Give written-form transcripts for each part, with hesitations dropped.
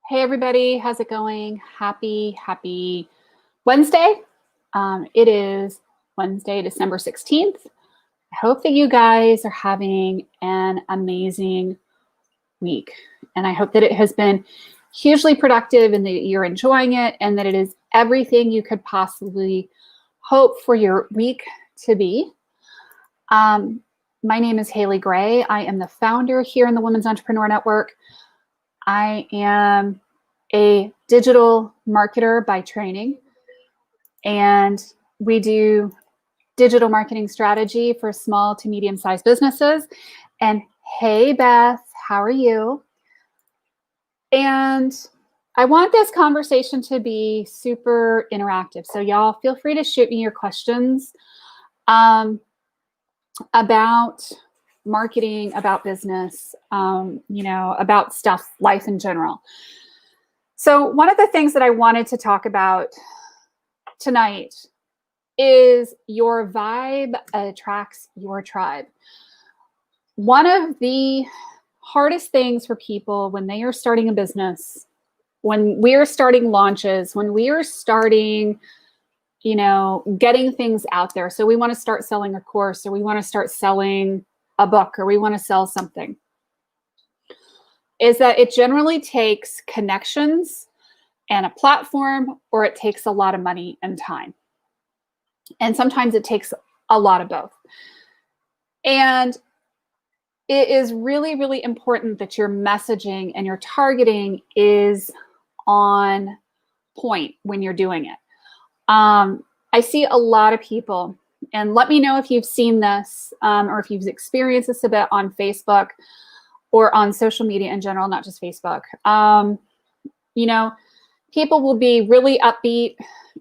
Hey everybody, how's it going? Happy Wednesday. It is Wednesday, December 16th. I hope that you guys are having an amazing week. And I hope that it has been hugely productive and that you're enjoying it and that it is everything you could possibly hope for your week to be. My name is Haley Gray. I am the founder here in the Women's Entrepreneur Network. I am a digital marketer by training, and we do digital marketing strategy for small to medium-sized businesses. And hey, Beth, how are you? And I want this conversation to be super interactive. So y'all feel free to shoot me your questions about marketing, about business, about stuff, life in general. So one of the things that I wanted to talk about tonight is your vibe attracts your tribe. One of the hardest things for people when they are starting a business, when we are starting launches, when we are starting, getting things out there. So we want to start selling a course, or we want to start selling a book, or we want to sell something, is that it generally takes connections and a platform, or it takes a lot of money and time. And sometimes it takes a lot of both. And it is really, really important that your messaging and your targeting is on point when you're doing it. I see a lot of people, and let me know if you've seen this or if you've experienced this a bit on Facebook or on social media in general, not just Facebook. People will be really upbeat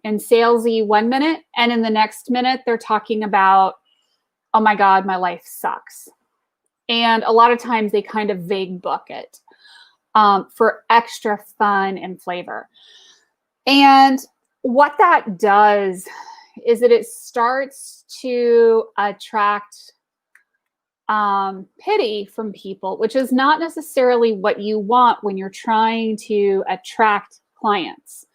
and salesy 1 minute, and in the next minute, they're talking about, oh my God, my life sucks. And a lot of times they kind of vague book it for extra fun and flavor. And what that does is that it starts to attract pity from people, which is not necessarily what you want when you're trying to attract clients.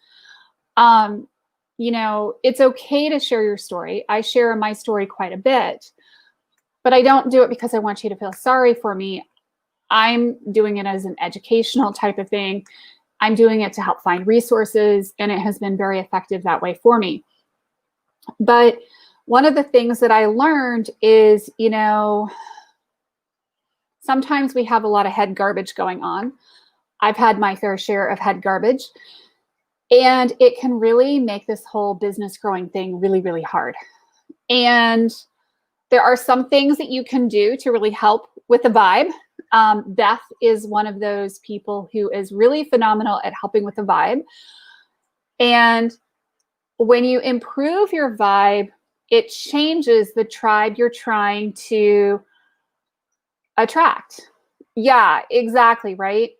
It's okay to share your story. I share my story quite a bit, but I don't do it because I want you to feel sorry for me. I'm doing it as an educational type of thing. I'm doing it to help find resources, and it has been very effective that way for me. But one of the things that I learned is, sometimes we have a lot of head garbage going on. I've had my fair share of head garbage, and it can really make this whole business growing thing really, really hard. And there are some things that you can do to really help with the vibe. Beth is one of those people who is really phenomenal at helping with the vibe. And when you improve your vibe, it changes the tribe you're trying to attract. Yeah, exactly, right?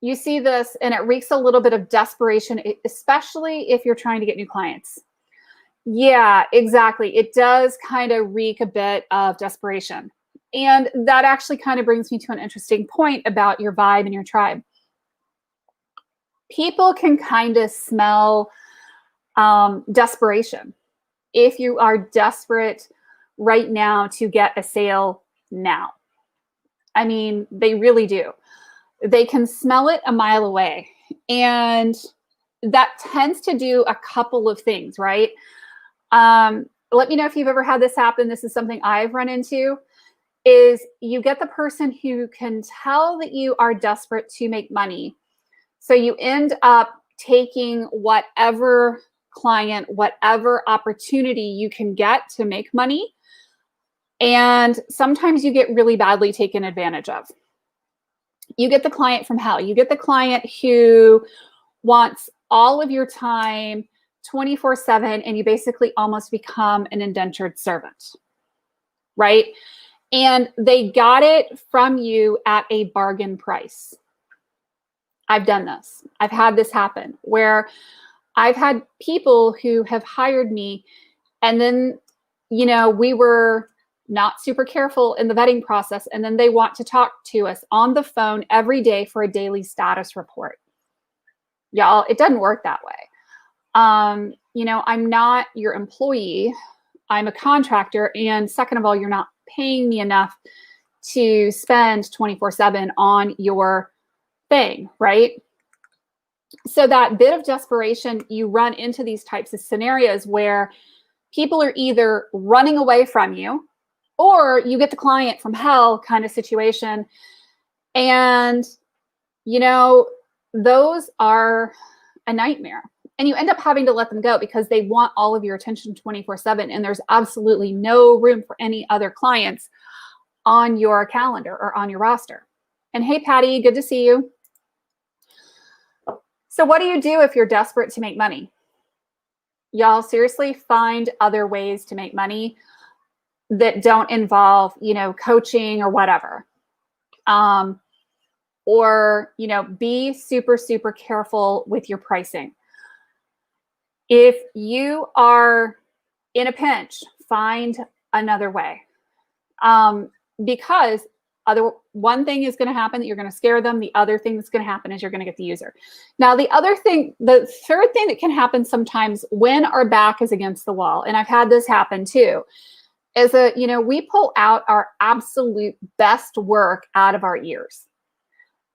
You see this, and it reeks a little bit of desperation, especially if you're trying to get new clients. Yeah, exactly. It does kind of reek a bit of desperation. And that actually kind of brings me to an interesting point about your vibe and your tribe. People can kind of smell desperation. If you are desperate right now to get a sale now, I mean, they really do. They can smell it a mile away. And that tends to do a couple of things, right? Let me know if you've ever had this happen. This is something I've run into, is you get the person who can tell that you are desperate to make money. So you end up taking whatever client, whatever opportunity you can get to make money. And sometimes you get really badly taken advantage of. You get the client from hell. You get the client who wants all of your time 24/7, and you basically almost become an indentured servant, right? And they got it from you at a bargain price. I've done this. I've had this happen where I've had people who have hired me, and then, we were not super careful in the vetting process, and then they want to talk to us on the phone every day for a daily status report. Y'all, it doesn't work that way. I'm not your employee. I'm a contractor. And second of all, you're not paying me enough to spend 24/7 on your thing, right? So that bit of desperation, you run into these types of scenarios where people are either running away from you, or you get the client from hell kind of situation. And, those are a nightmare. And you end up having to let them go because they want all of your attention 24/7. And there's absolutely no room for any other clients on your calendar or on your roster. And hey, Patty, good to see you. So what do you do if you're desperate to make money? Y'all, seriously, find other ways to make money that don't involve, coaching or whatever. Or, be super, super careful with your pricing. If you are in a pinch, find another way. Because one thing is going to happen that you're going to scare them. The other thing that's going to happen is you're going to get the user. Now, the third thing that can happen sometimes when our back is against the wall, and I've had this happen too, is that, we pull out our absolute best work out of our ears.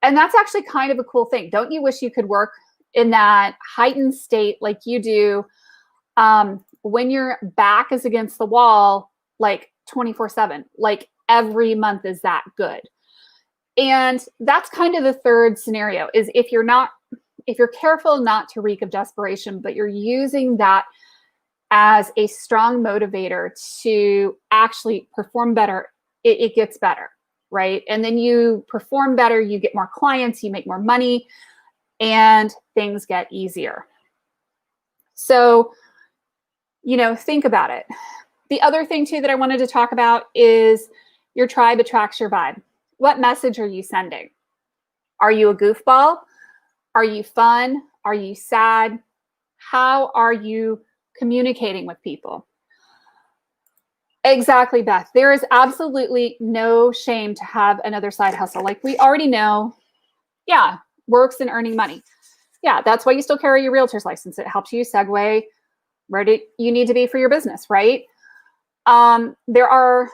And that's actually kind of a cool thing. Don't you wish you could work in that heightened state like you do when your back is against the wall, like 24/7, like every month is that good? And that's kind of the third scenario, is if you're careful not to reek of desperation, but you're using that as a strong motivator to actually perform better, it gets better, right? And then you perform better, you get more clients, you make more money, and things get easier. So, think about it. The other thing too that I wanted to talk about is your tribe attracts your vibe. What message are you sending? Are you a goofball? Are you fun? Are you sad? How are you communicating with people? Exactly, Beth. There is absolutely no shame to have another side hustle. Like we already know, yeah, works in earning money. Yeah, that's why you still carry your realtor's license. It helps you segue where you need to be for your business, right? There are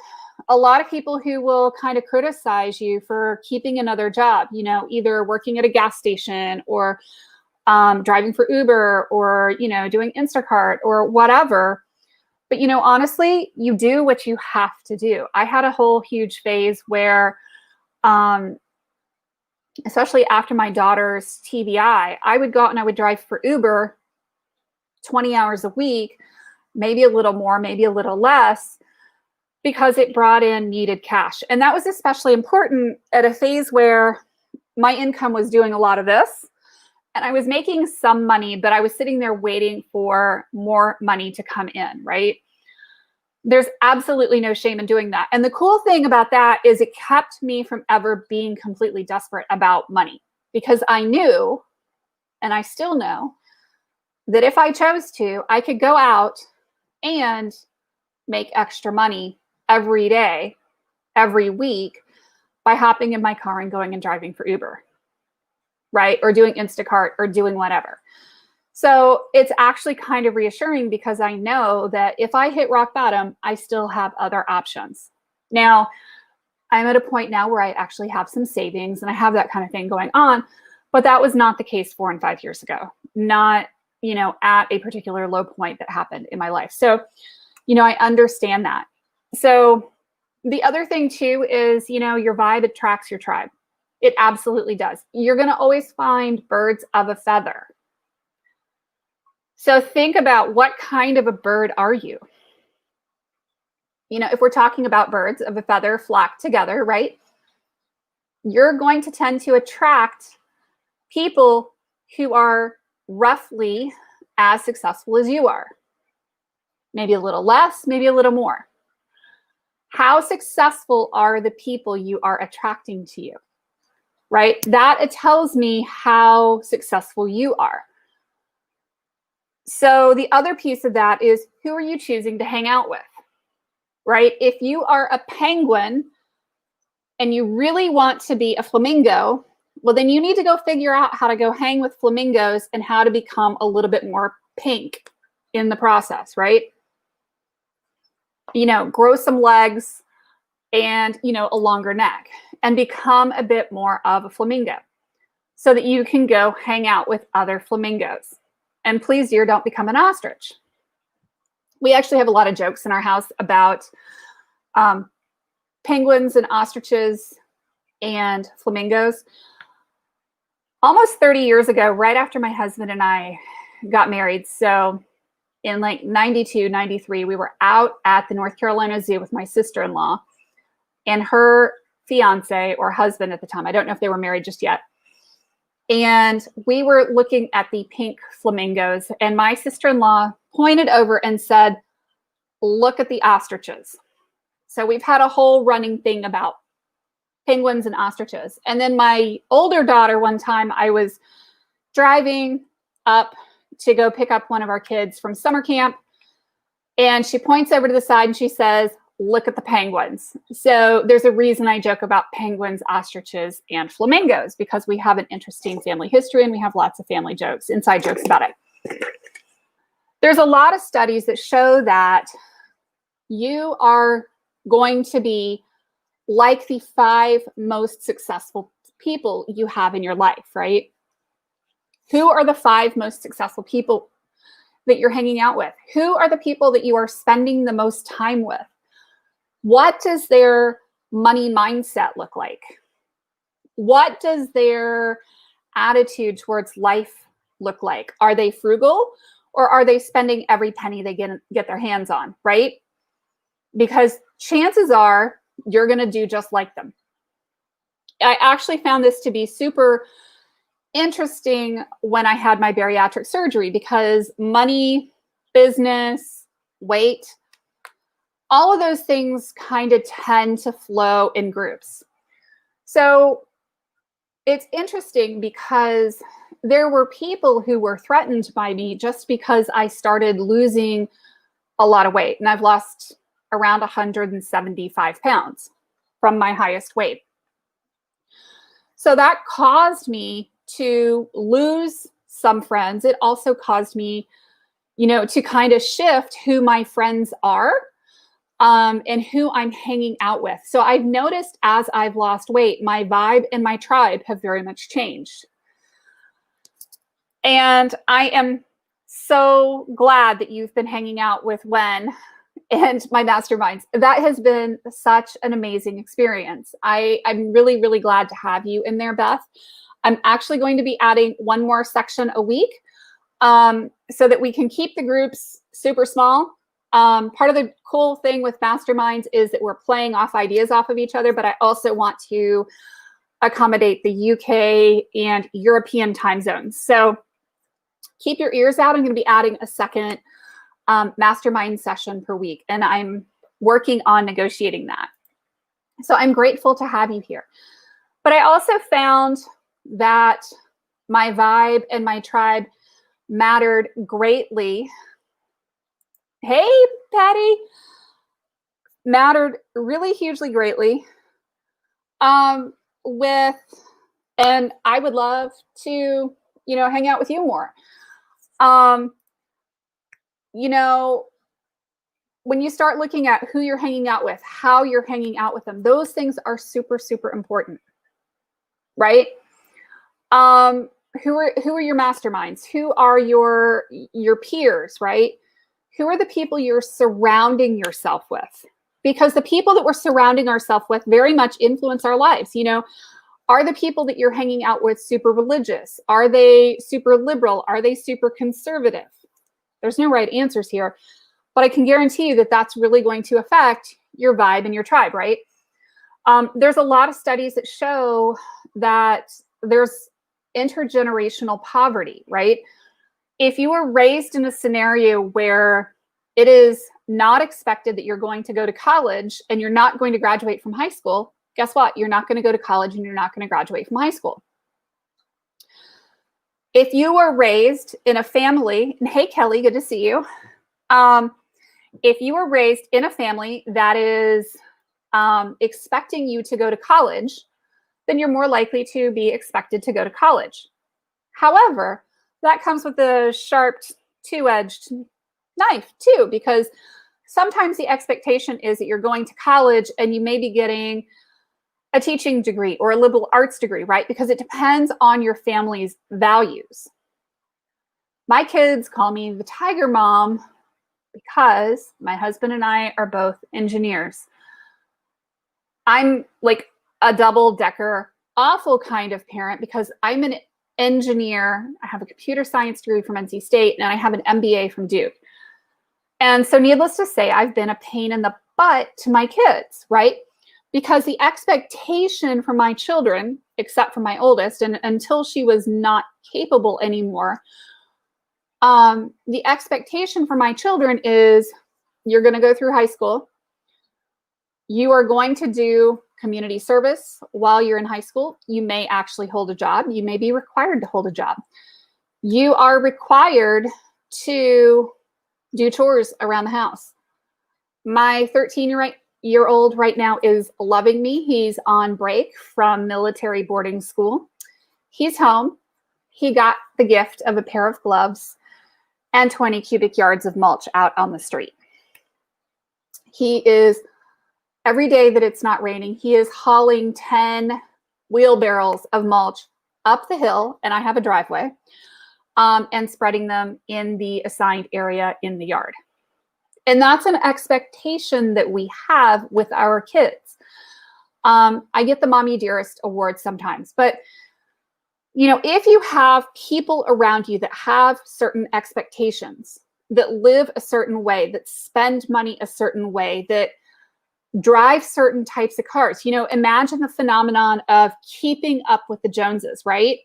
a lot of people who will kind of criticize you for keeping another job, either working at a gas station or driving for Uber or, doing Instacart or whatever. But, honestly, you do what you have to do. I had a whole huge phase where, especially after my daughter's TBI, I would go out and I would drive for Uber 20 hours a week, maybe a little more, maybe a little less, because it brought in needed cash. And that was especially important at a phase where my income was doing a lot of this and I was making some money, but I was sitting there waiting for more money to come in, right? There's absolutely no shame in doing that. And the cool thing about that is it kept me from ever being completely desperate about money, because I knew, and I still know, that if I chose to, I could go out and make extra money every day, every week, by hopping in my car and going and driving for Uber, right? Or doing Instacart or doing whatever. So it's actually kind of reassuring because I know that if I hit rock bottom, I still have other options. Now, I'm at a point now where I actually have some savings and I have that kind of thing going on, but that was not the case 4 and 5 years ago, not, at a particular low point that happened in my life. So, I understand that. So the other thing too is, your vibe attracts your tribe. It absolutely does. You're going to always find birds of a feather. So think about, what kind of a bird are you? If we're talking about birds of a feather flock together, right? You're going to tend to attract people who are roughly as successful as you are. Maybe a little less, maybe a little more. How successful are the people you are attracting to you, right? That it tells me how successful you are. So the other piece of that is, who are you choosing to hang out with, right? If you are a penguin and you really want to be a flamingo, Well, then you need to go figure out how to go hang with flamingos and how to become a little bit more pink in the process, right? You know, grow some legs and, you know, a longer neck and become a bit more of a flamingo so that you can go hang out with other flamingos. And please, dear, don't become an ostrich. We actually have a lot of jokes in our house about penguins and ostriches and flamingos. Almost 30 years ago, right after my husband and I got married, so in like 92, 93, we were out at the North Carolina Zoo with my sister-in-law and her fiance or husband at the time. I don't know if they were married just yet. And we were looking at the pink flamingos, and my sister-in-law pointed over and said, "Look at the ostriches." So we've had a whole running thing about penguins and ostriches. And then my older daughter, one time I was driving up to go pick up one of our kids from summer camp, and she points over to the side and she says, "Look at the penguins." So there's a reason I joke about penguins, ostriches, and flamingos, because we have an interesting family history and we have lots of family jokes, inside jokes about it. There's a lot of studies that show that you are going to be like the 5 most successful people you have in your life, right? Who are the 5 most successful people that you're hanging out with? Who are the people that you are spending the most time with? What does their money mindset look like? What does their attitude towards life look like? Are they frugal, or are they spending every penny they get their hands on, right? Because chances are you're going to do just like them. I actually found this to be super interesting when I had my bariatric surgery, because money, business, weight, all of those things kind of tend to flow in groups. So it's interesting because there were people who were threatened by me just because I started losing a lot of weight. And I've lost around 175 pounds from my highest weight. So that caused me to lose some friends. It also caused me, you know, to kind of shift who my friends are and who I'm hanging out with. So I've noticed as I've lost weight, my vibe and my tribe have very much changed. And I am so glad that you've been hanging out with Wen and my masterminds. That has been such an amazing experience. I'm really, really glad to have you in there, Beth. I'm actually going to be adding one more section a week so that we can keep the groups super small. Part of the cool thing with masterminds is that we're playing off ideas off of each other, but I also want to accommodate the UK and European time zones. So keep your ears out. I'm going to be adding a second mastermind session per week, and I'm working on negotiating that. So I'm grateful to have you here. But I also found that my vibe and my tribe mattered greatly. Hey, Patty. Mattered really hugely greatly with, and I would love to, you know, hang out with you more. You know, when you start looking at who you're hanging out with, how you're hanging out with them, those things are super, super important, right? Who are your masterminds? Who are your peers, right? Who are the people you're surrounding yourself with? Because the people that we're surrounding ourselves with very much influence our lives. You know, are the people that you're hanging out with super religious? Are they super liberal? Are they super conservative? There's no right answers here, but I can guarantee you that that's really going to affect your vibe and your tribe, right? There's a lot of studies that show that there's intergenerational poverty, right? If you were raised in a scenario where it is not expected that you're going to go to college and you're not going to graduate from high school, guess what? You're not going to go to college and you're not going to graduate from high school. If you were raised in a family, and hey, Kelly, good to see you. If you were raised in a family that is expecting you to go to college, then you're more likely to be expected to go to college. However, that comes with a sharp two-edged knife too, because sometimes the expectation is that you're going to college and you may be getting a teaching degree or a liberal arts degree, right? Because it depends on your family's values. My kids call me the Tiger Mom because my husband and I are both engineers. I'm like a double-decker, awful kind of parent because I'm an engineer. I have a computer science degree from NC State and I have an MBA from Duke. And so needless to say, I've been a pain in the butt to my kids, right? Because the expectation for my children, except for my oldest, and until she was not capable anymore, the expectation for my children is you're going to go through high school. You are going to do community service while you're in high school. You may actually hold a job. You may be required to hold a job. You are required to do chores around the house. My 13-year-old right now is loving me. He's on break from military boarding school. He's home. He got the gift of a pair of gloves and 20 cubic yards of mulch out on the street. He is, every day that it's not raining, he is hauling 10 wheelbarrows of mulch up the hill, and I have a driveway, and spreading them in the assigned area in the yard. And that's an expectation that we have with our kids. I get the Mommy Dearest award sometimes, but you know, if you have people around you that have certain expectations, that live a certain way, that spend money a certain way, that drive certain types of cars, you know, imagine the phenomenon of keeping up with the Joneses, right?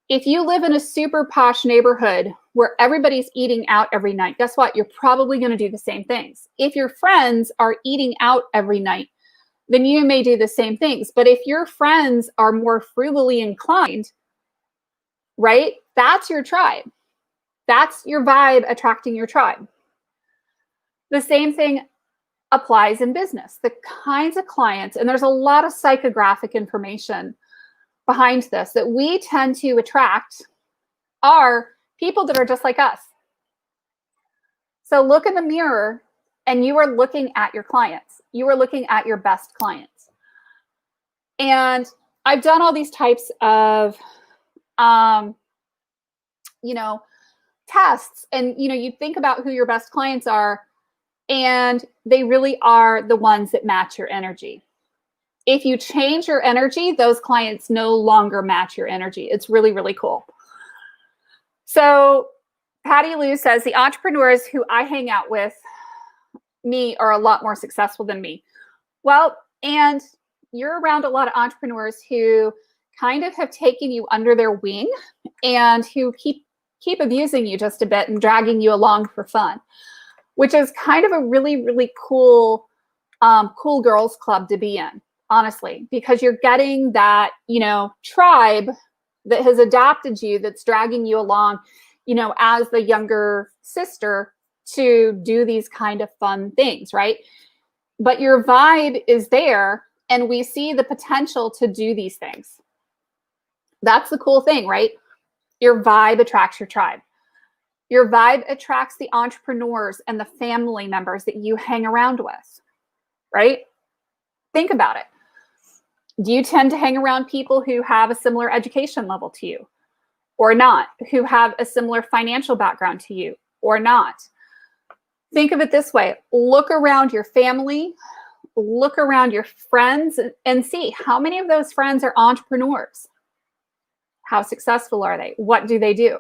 If you live in a super posh neighborhood where everybody's eating out every night, guess what? You're probably going to do the same things. If your friends are eating out every night, then you may do the same things. But if your friends are more frugally inclined, right? That's your tribe. That's your vibe attracting your tribe. The same thing applies in business. The kinds of clients, and there's a lot of psychographic information behind this, that we tend to attract are people that are just like us. So look in the mirror and you are looking at your clients. You are looking at your best clients. And I've done all these types of you know, tests, and you know, you think about who your best clients are, and they really are the ones that match your energy. If you change your energy, those clients no longer match your energy. It's really, really cool. So Patty Lou says the entrepreneurs who I hang out with me are a lot more successful than me. Well, and you're around a lot of entrepreneurs who kind of have taken you under their wing and who keep abusing you just a bit and dragging you along for fun, which is kind of a really, really cool, cool girls club to be in, honestly, because you're getting that, you know, tribe that has adopted you, that's dragging you along, you know, as the younger sister to do these kind of fun things, right? But your vibe is there, and we see the potential to do these things. That's the cool thing, right? Your vibe attracts your tribe. Your vibe attracts the entrepreneurs and the family members that you hang around with, right? Think about it. Do you tend to hang around people who have a similar education level to you or not? Who have a similar financial background to you or not? Think of it this way. Look around your family, look around your friends, and see how many of those friends are entrepreneurs. How successful are they? What do they do?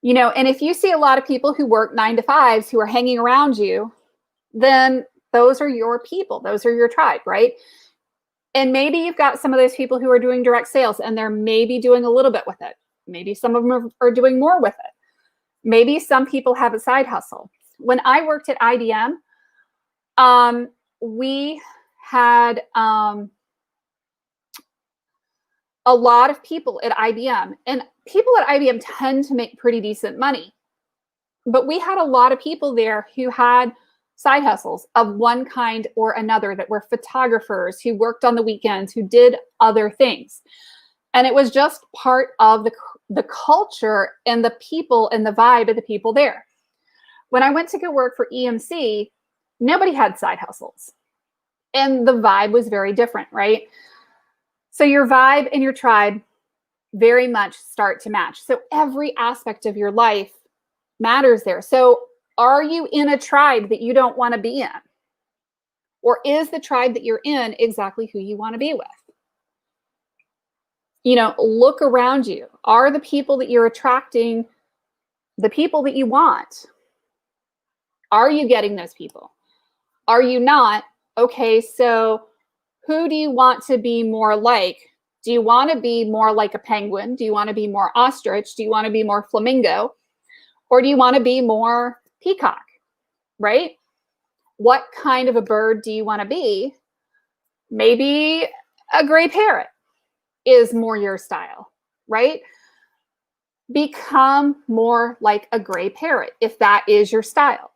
You know, and if you see a lot of people who work 9 to 5s who are hanging around you, then those are your people. Those are your tribe, right? And maybe you've got some of those people who are doing direct sales and they're maybe doing a little bit with it. Maybe some of them are doing more with it. Maybe some people have a side hustle. When I worked at IBM, we had a lot of people at IBM, and people at IBM tend to make pretty decent money. But we had a lot of people there who had side hustles of one kind or another that were photographers who worked on the weekends, who did other things. And it was just part of the culture and the people and the vibe of the people there. When I went to go work for EMC, nobody had side hustles. And the vibe was very different, right? So your vibe and your tribe very much start to match. So every aspect of your life matters there. So are you in a tribe that you don't want to be in? Or is the tribe that you're in exactly who you want to be with? You know, look around you. Are the people that you're attracting the people that you want? Are you getting those people? Are you not? Okay, so who do you want to be more like? Do you want to be more like a penguin? Do you want to be more ostrich? Do you want to be more flamingo? Or do you want to be more peacock, right? What kind of a bird do you want to be? Maybe a gray parrot is more your style, right? Become more like a gray parrot if that is your style,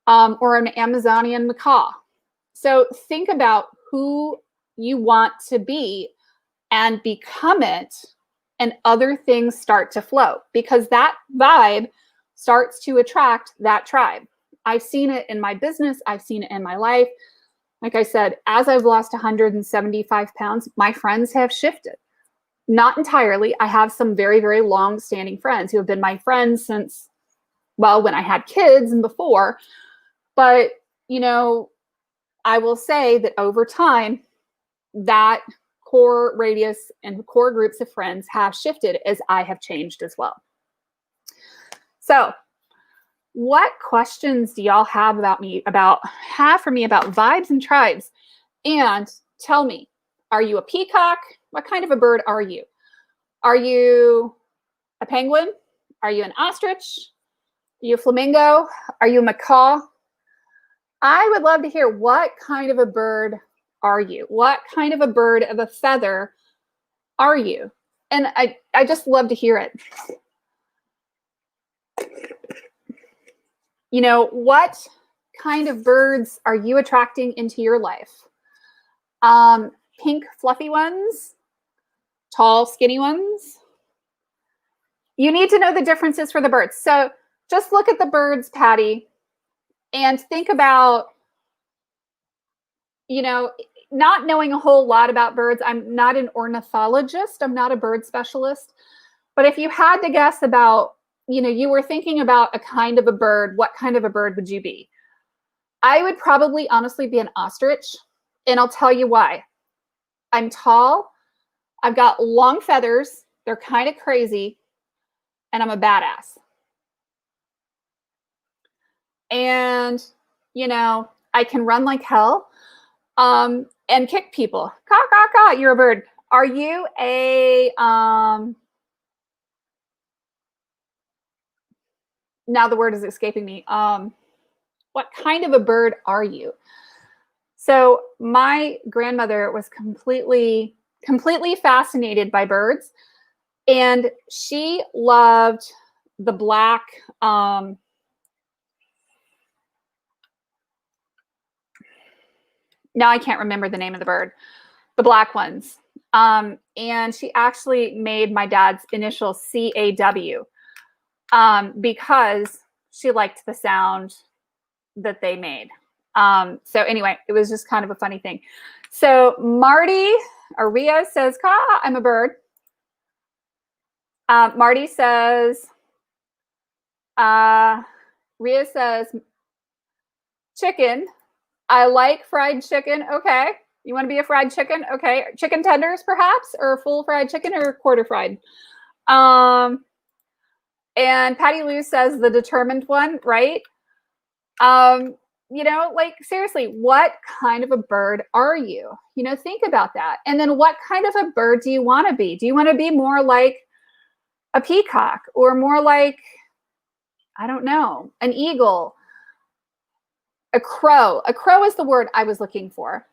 or an Amazonian macaw. So think about who you want to be and become it, and other things start to flow because that vibe starts to attract that tribe. I've seen it in my business. I've seen it in my life. Like I said, as I've lost 175 pounds, my friends have shifted. Not entirely. I have some very, very long-standing friends who have been my friends since, well, when I had kids and before. But, you know, I will say that over time, that core radius and core groups of friends have shifted as I have changed as well. So what questions do y'all have for me about vibes and tribes? And tell me, are you a peacock? What kind of a bird are you? Are you a penguin? Are you an ostrich? Are you a flamingo? Are you a macaw? I would love to hear, what kind of a bird are you? What kind of a bird of a feather are you? And I just love to hear it. You know, what kind of birds are you attracting into your life? Pink, fluffy ones? Tall, skinny ones? You need to know the differences for the birds. So just look at the birds, Patty, and think about, you know, not knowing a whole lot about birds. I'm not an ornithologist. I'm not a bird specialist. But if you had to guess about, you know, you were thinking about a kind of a bird, what kind of a bird would you be? I would probably honestly be an ostrich. And I'll tell you why. I'm tall. I've got long feathers. They're kind of crazy. And I'm a badass. And, you know, I can run like hell. And kick people. Caw, caw, caw, you're a bird. Are you a, now the word is escaping me. What kind of a bird are you? So my grandmother was completely fascinated by birds. And she loved the black, now I can't remember the name of the bird, the black ones. And she actually made my dad's initial CAW because she liked the sound that they made. So anyway, it was just kind of a funny thing. So Marty, or Ria says, "Ka, I'm a bird." Marty says, Ria says, chicken. I like fried chicken. Okay. You want to be a fried chicken? Okay. Chicken tenders, perhaps, or full fried chicken, or quarter fried. And Patty Lou says the determined one, right? You know, like, seriously, what kind of a bird are you? You know, think about that. And then what kind of a bird do you want to be? Do you want to be more like a peacock, or more like, I don't know, an eagle, a crow? A crow is the word I was looking for.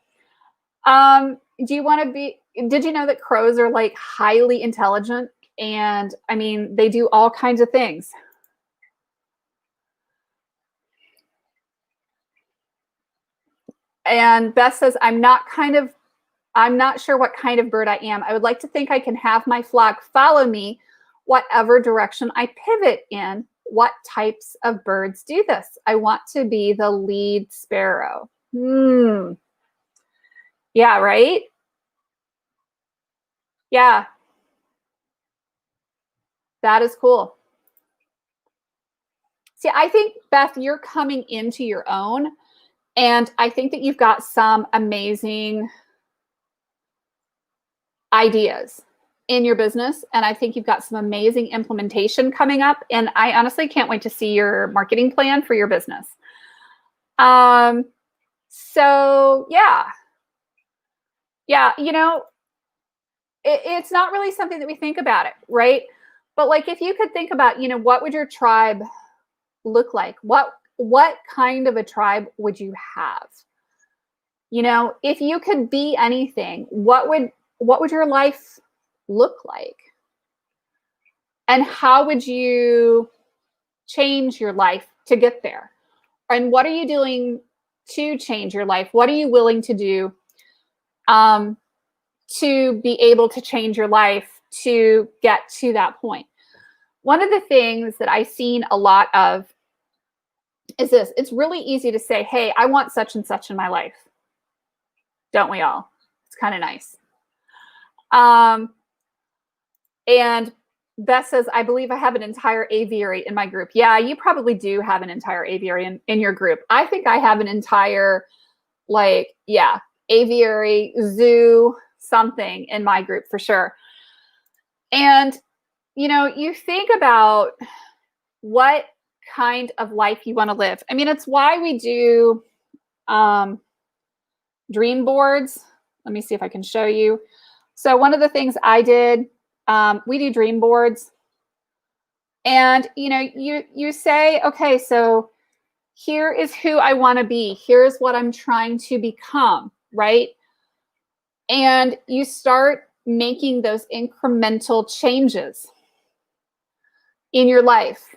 Do you want to be, did you know that crows are like highly intelligent? And I mean, they do all kinds of things. And Beth says, I'm not sure what kind of bird I am. I would like to think I can have my flock follow me whatever direction I pivot in. What types of birds do this? I want to be the lead sparrow. Yeah, right? Yeah. That is cool. See, I think, Beth, you're coming into your own. And I think that you've got some amazing ideas in your business. And I think you've got some amazing implementation coming up. And I honestly can't wait to see your marketing plan for your business. So yeah, you know, it's not really something that we think about it, right? But like, if you could think about, you know, what would your tribe look like? What kind of a tribe would you have? You know, if you could be anything, what would your life look like? And how would you change your life to get there? And what are you doing to change your life? What are you willing to do to be able to change your life to get to that point? One of the things that I've seen a lot of is this. It's really easy to say, hey, I want such and such in my life. Don't we all? It's kind of nice. And Beth says, I believe I have an entire aviary in my group. Yeah, you probably do have an entire aviary in your group. I think I have an entire, aviary, zoo, something in my group for sure. And, you know, you think about what kind of life you want to live. I mean, it's why we do dream boards. Let me see if I can show you. So one of the things I did, we do dream boards. And, you know, you say, okay, so here is who I want to be. Here's what I'm trying to become, right? And you start making those incremental changes in your life.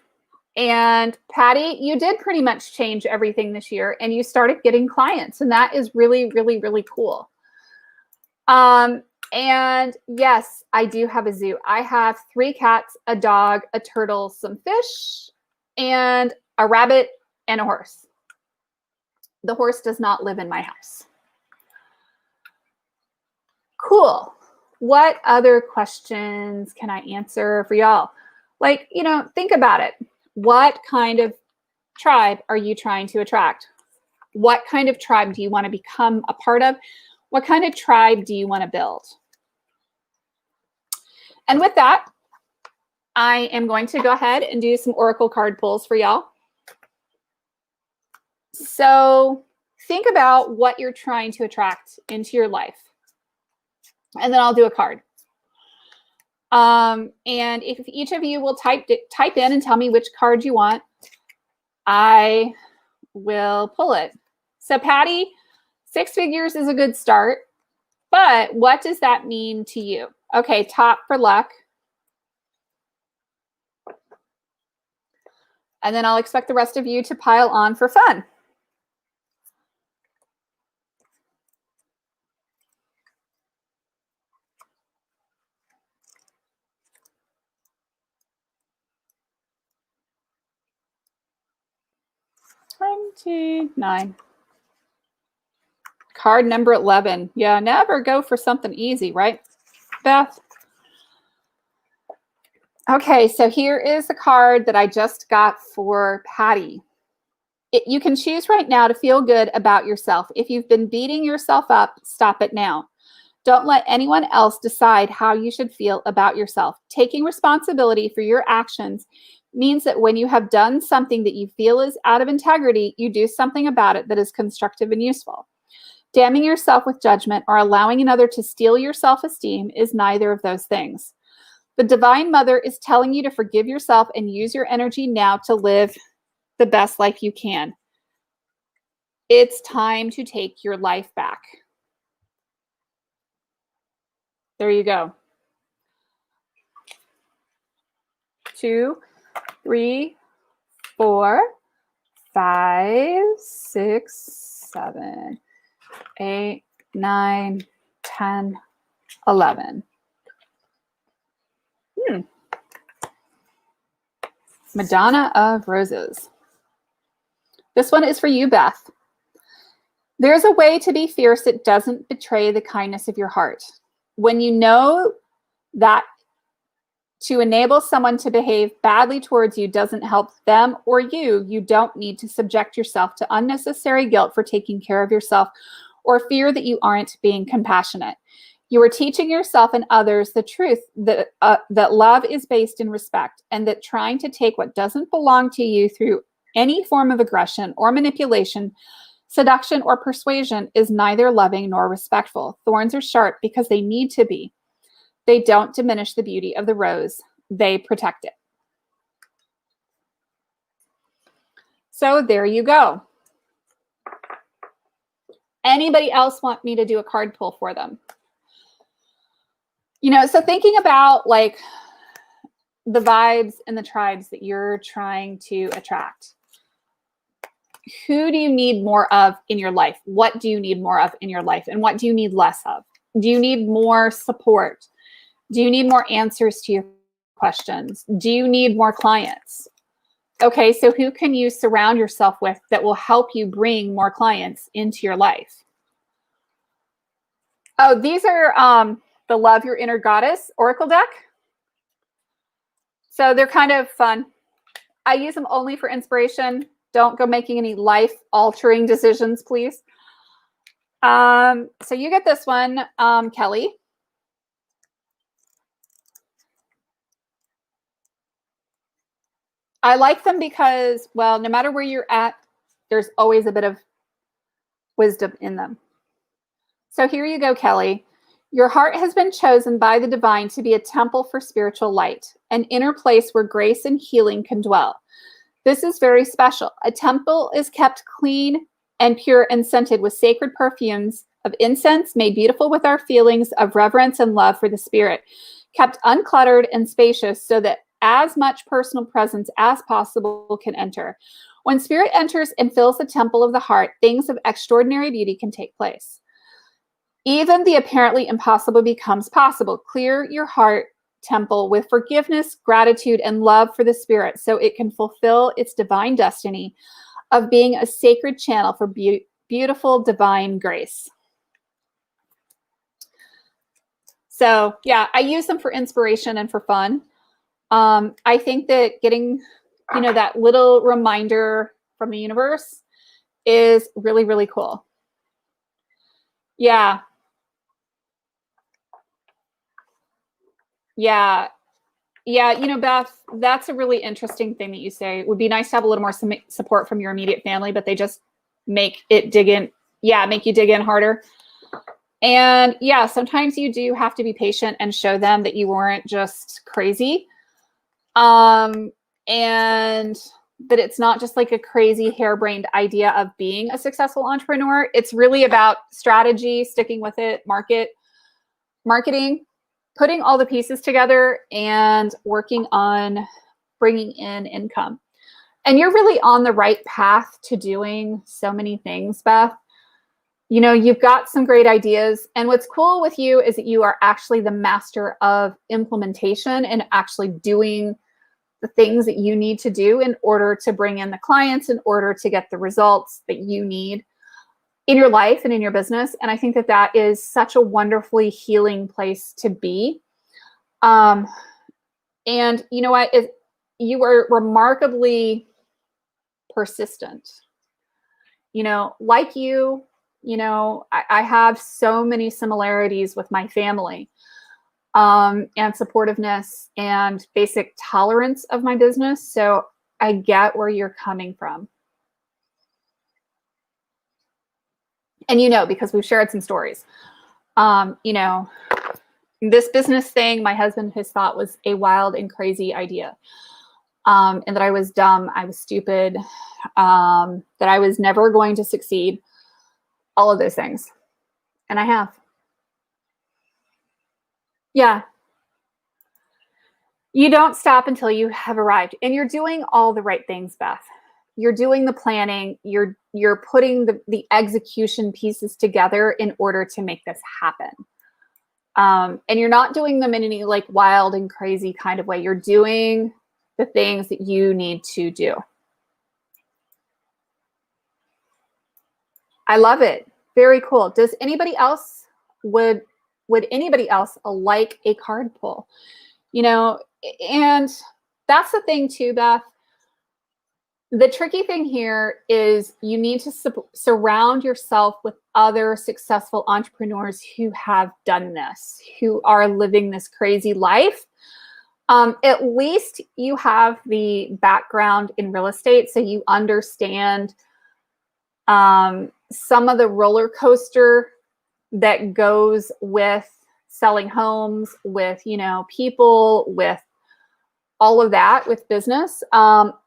And Patty, you did pretty much change everything this year, and you started getting clients. And that is really, really, really cool. And yes, I do have a zoo. I have 3 cats, a dog, a turtle, some fish, and a rabbit and a horse. The horse does not live in my house. Cool. What other questions can I answer for y'all? Like, you know, think about it. What kind of tribe are you trying to attract? What kind of tribe do you want to become a part of? What kind of tribe do you want to build? And with that, I am going to go ahead and do some oracle card pulls for y'all. So think about what you're trying to attract into your life. And then I'll do a card. And if each of you will type in and tell me which card you want, I will pull it. So Patty, 6 figures is a good start, but what does that mean to you? Okay, top for luck. And then I'll expect the rest of you to pile on for fun. $29. Card number 11. Yeah, never go for something easy, right, Beth? Okay, so here is a card that I just got for Patty. You can choose right now to feel good about yourself. If you've been beating yourself up, stop it now. Don't let anyone else decide how you should feel about yourself. Taking responsibility for your actions means that when you have done something that you feel is out of integrity, you do something about it that is constructive and useful. Damning yourself with judgment or allowing another to steal your self-esteem is neither of those things. The Divine Mother is telling you to forgive yourself and use your energy now to live the best life you can. It's time to take your life back. There you go. 2, 3, 4, 5, 6, 7, 8, 9, 10, 11. Madonna of Roses. This one is for you, Beth. There's a way to be fierce that doesn't betray the kindness of your heart. When you know that to enable someone to behave badly towards you doesn't help them or you, you don't need to subject yourself to unnecessary guilt for taking care of yourself or fear that you aren't being compassionate. You are teaching yourself and others the truth that love is based in respect, and that trying to take what doesn't belong to you through any form of aggression or manipulation, seduction, or persuasion is neither loving nor respectful. Thorns are sharp because they need to be. They don't diminish the beauty of the rose. They protect it. So there you go. Anybody else want me to do a card pull for them? You know, so thinking about like the vibes and the tribes that you're trying to attract. Who do you need more of in your life? What do you need more of in your life? And what do you need less of? Do you need more support? Do you need more answers to your questions? Do you need more clients? Okay, so who can you surround yourself with that will help you bring more clients into your life? Oh, these are the Love Your Inner Goddess Oracle deck. So they're kind of fun. I use them only for inspiration. Don't go making any life-altering decisions, please. So you get this one, Kelly. I like them because, well, no matter where you're at, there's always a bit of wisdom in them. So here you go, Kelly. Your heart has been chosen by the divine to be a temple for spiritual light, an inner place where grace and healing can dwell. This is very special. A temple is kept clean and pure and scented with sacred perfumes of incense, made beautiful with our feelings of reverence and love for the spirit, kept uncluttered and spacious so that as much personal presence as possible can enter. When spirit enters and fills the temple of the heart, things of extraordinary beauty can take place. Even the apparently impossible becomes possible. Clear your heart temple with forgiveness, gratitude, and love for the spirit so it can fulfill its divine destiny of being a sacred channel for beautiful divine grace. So yeah, I use them for inspiration and for fun. I think that getting, you know, that little reminder from the universe is really, really cool. Yeah. Yeah. Yeah. You know, Beth, that's a really interesting thing that you say. It would be nice to have a little more support from your immediate family, but they just make it dig in. Yeah. Make you dig in harder. And yeah, sometimes you do have to be patient and show them that you weren't just crazy. And that it's not just like a crazy harebrained idea of being a successful entrepreneur. It's really about strategy, sticking with it, marketing, putting all the pieces together and working on bringing in income. And you're really on the right path to doing so many things, Beth. You know, you've got some great ideas. And what's cool with you is that you are actually the master of implementation and actually doing the things that you need to do in order to bring in the clients, in order to get the results that you need in your life and in your business. And I think that that is such a wonderfully healing place to be. And you know what? You are remarkably persistent. You know, like you know, I have so many similarities with my family. And supportiveness and basic tolerance of my business. So I get where you're coming from. And you know, because we've shared some stories, you know, this business thing, my husband has thought was a wild and crazy idea. And that I was dumb, I was stupid, that I was never going to succeed, all of those things. And I have. Yeah. You don't stop until you have arrived. And you're doing all the right things, Beth. you're doing the planning, you're putting the execution pieces together in order to make this happen. And you're not doing them in any like wild and crazy kind of way. You're doing the things that you need to do. I love it. Very cool. Does anybody else, would anybody else like a card pull? You know, and that's the thing too, Beth. The tricky thing here is you need to surround yourself with other successful entrepreneurs who have done this, who are living this crazy life. At least you have the background in real estate, so you understand some of the roller coaster that goes with selling homes, with, you know, people, with all of that, with business,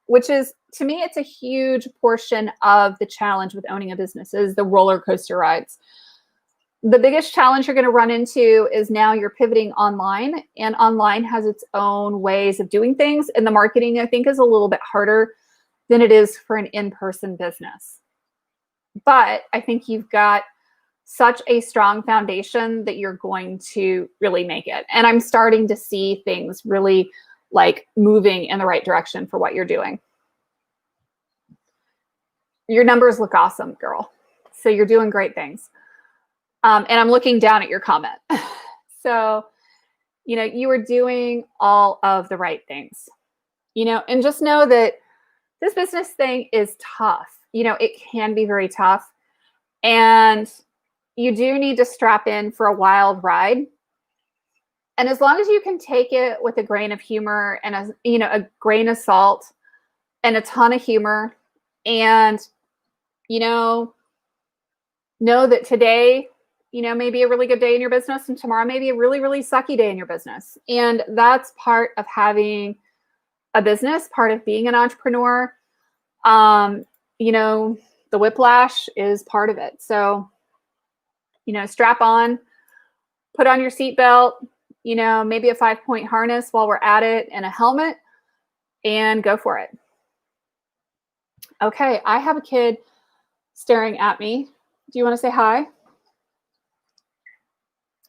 which is, to me, it's a huge portion of the challenge with owning a business is the roller coaster rides. The biggest challenge you're going to run into is now you're pivoting online, and online has its own ways of doing things. And the marketing, I think, is a little bit harder than it is for an in-person business. But I think you've got such a strong foundation that you're going to really make it. And I'm starting to see things really like moving in the right direction for what you're doing. Your numbers look awesome, girl. So you're doing great things. And I'm looking down at your comment. So, you know, you are doing all of the right things, you know, and just know that this business thing is tough. You know, it can be very tough. And you do need to strap in for a wild ride. And as long as you can take it with a grain of humor and a grain of salt and a ton of humor, and, you know that today, you know, may be a really good day in your business, and tomorrow may be a really, really sucky day in your business. And that's part of having a business, part of being an entrepreneur. You know, the whiplash is part of it. So, you know, strap on, put on your seatbelt, you know, maybe a 5-point harness while we're at it, and a helmet, and go for it. Okay, I have a kid staring at me. Do you want to say hi?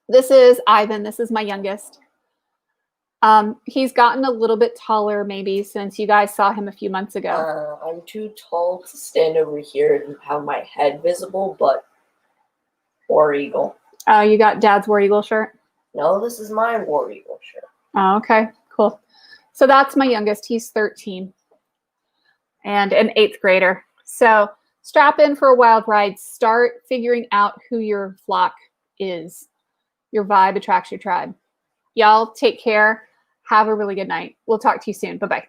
This is Ivan. This is my youngest. He's gotten a little bit taller maybe since you guys saw him a few months ago. I'm too tall to stand over here and have my head visible, but War Eagle. You got Dad's War Eagle shirt? No, this is my War Eagle shirt. Oh, okay, cool. So that's my youngest. He's 13 and an 8th grader. So strap in for a wild ride. Start figuring out who your flock is. Your vibe attracts your tribe. Y'all take care. Have a really good night. We'll talk to you soon. Bye-bye.